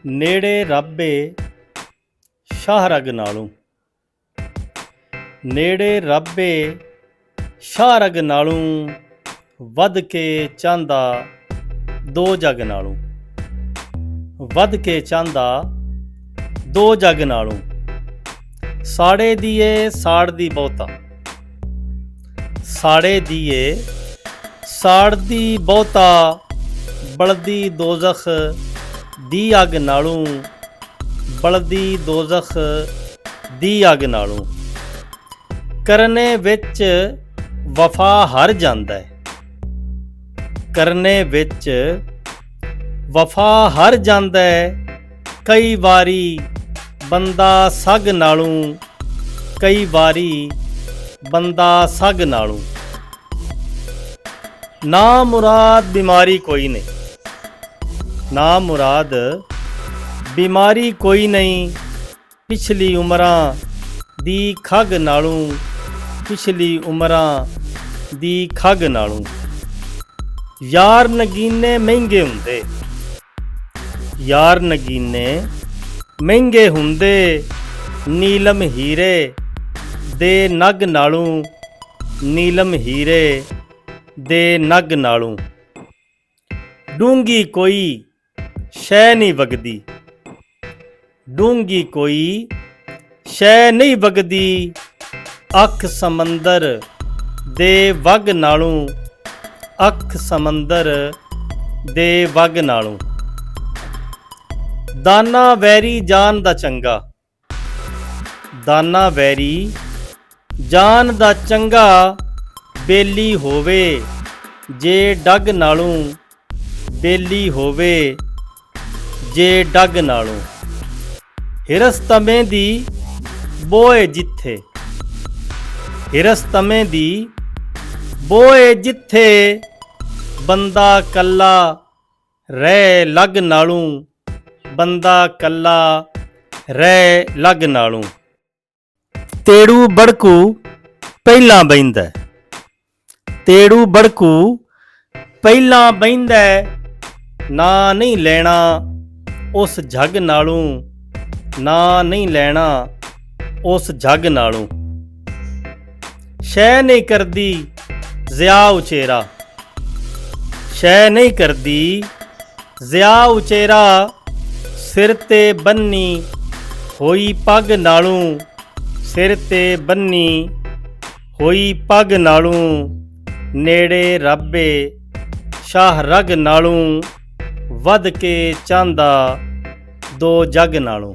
ਨੇੜੇ ਰੱਬੇ ਸ਼ਾਹ ਰਗ ਨਾਲੋਂ, ਨੇੜੇ ਰੱਬੇ ਸ਼ਾਹ ਰਗ ਨਾਲੋਂ, ਵੱਧ ਕੇ ਚਾਹੁੰਦਾ ਦੋ ਜੱਗ ਨਾਲੋਂ, ਵੱਧ ਕੇ ਚਾਹੁੰਦਾ ਦੋ ਜੱਗ ਨਾਲੋਂ। ਸਾੜੇ ਦੀਏ ਸਾੜਦੀ ਬਹੁਤਾ, ਸਾੜੇ ਦੀਏ ਸਾੜਦੀ ਬਹੁਤਾ, ਬਲਦੀ ਦੋਜ਼ਖ ਦੀ ਅੱਗ ਨਾਲੋਂ, ਬਲਦੀ ਦੋਜ਼ਖ ਦੀ ਅੱਗ ਨਾਲੋਂ। ਕਰਨੇ ਵਿੱਚ ਵਫਾ ਹਰ ਜਾਂਦਾ ਹੈ, ਕਰਨੇ ਵਿੱਚ ਵਫਾ ਹਰ ਜਾਂਦਾ ਹੈ। ਕਈ ਵਾਰੀ ਬੰਦਾ ਸੱਗ ਨਾਲੋਂ, ਕਈ ਵਾਰੀ ਬੰਦਾ ਸੱਗ ਨਾਲੋਂ। ਨਾ ਮੁਰਾਦ ਬਿਮਾਰੀ ਕੋਈ ਨਹੀਂ, ਨਾ ਮੁਰਾਦ ਬਿਮਾਰੀ ਕੋਈ ਨਹੀਂ, ਪਿਛਲੀ ਉਮਰਾਂ ਦੀ ਖੱਗ ਨਾਲੋਂ, ਪਿਛਲੀ ਉਮਰਾਂ ਦੀ ਖੱਗ ਨਾਲੋਂ। ਯਾਰ ਨਗੀਨੇ ਮਹਿੰਗੇ ਹੁੰਦੇ, ਯਾਰ ਨਗੀਨੇ ਮਹਿੰਗੇ ਹੁੰਦੇ, ਨੀਲਮ ਹੀਰੇ ਦੇ ਨਗ ਨਾਲੋਂ, ਨੀਲਮ ਹੀਰੇ ਦੇ ਨਗ ਨਾਲੋਂ। ਡੂੰਗੀ ਕੋਈ ਸ਼ੈ ਨਹੀਂ ਵਗਦੀ, ਡੂੰਗੀ ਕੋਈ ਸ਼ੈ ਨਹੀਂ ਵਗਦੀ, ਅੱਖ ਸਮੰਦਰ ਦੇ ਵਗ ਨਾਲੋਂ, ਅੱਖ ਸਮੰਦਰ ਦੇ ਵਗ ਨਾਲੋਂ। ਦਾਨਾ ਵੈਰੀ ਜਾਨ ਦਾ ਚੰਗਾ, ਦਾਨਾ ਵੈਰੀ ਜਾਨ ਦਾ ਚੰਗਾ, ਬੇਲੀ ਹੋਵੇ ਜੇ ਡੱਗ ਨਾਲੋਂ, ਬੇਲੀ ਹੋਵੇ ਜੇ ਡੱਗ ਨਾਲੋਂ। ਹਿਰਸ ਤਮੇ ਦੀ ਬੋਏ ਜਿੱਥੇ, ਹਿਰਸ ਤਮੇ ਦੀ ਬੋਏ ਜਿੱਥੇ, ਬੰਦਾ ਕੱਲਾ ਰਹਿ ਲੱਗ ਨਾਲੋਂ, ਬੰਦਾ ਕੱਲਾ ਰਹਿ ਲੱਗ ਨਾਲੋਂ। ਤੇੜੂ ਬੜਕੂ ਪਹਿਲਾਂ ਬਹਿੰਦਾ, ਤੇੜੂ ਬੜਕੂ ਪਹਿਲਾਂ ਬਹਿੰਦਾ, ਨਾ ਨਹੀਂ ਲੈਣਾ ਉਸ ਜੱਗ ਨਾਲੋਂ, ਨਾ ਨਹੀਂ ਲੈਣਾ ਉਸ ਜੱਗ ਨਾਲੋਂ। ਸ਼ੈ ਨਹੀਂ ਕਰਦੀ ਜ਼ਿਆ ਉਚੇਰਾ, ਸ਼ੈ ਨਹੀਂ ਕਰਦੀ ਜ਼ਿਆ ਉਚੇਰਾ, ਸਿਰ ਤੇ ਬੰਨੀ ਹੋਈ ਪੱਗ ਨਾਲੋਂ, ਸਿਰ ਤੇ ਬੰਨੀ ਹੋਈ ਪੱਗ ਨਾਲੋਂ। ਨੇੜੇ ਰੱਬੇ ਸ਼ਾਹ ਰਗ ਨਾਲੋਂ, ਵੱਧ ਕੇ ਚਾਹੁੰਦਾ ਦੋ ਜੱਗ ਨਾਲੋਂ।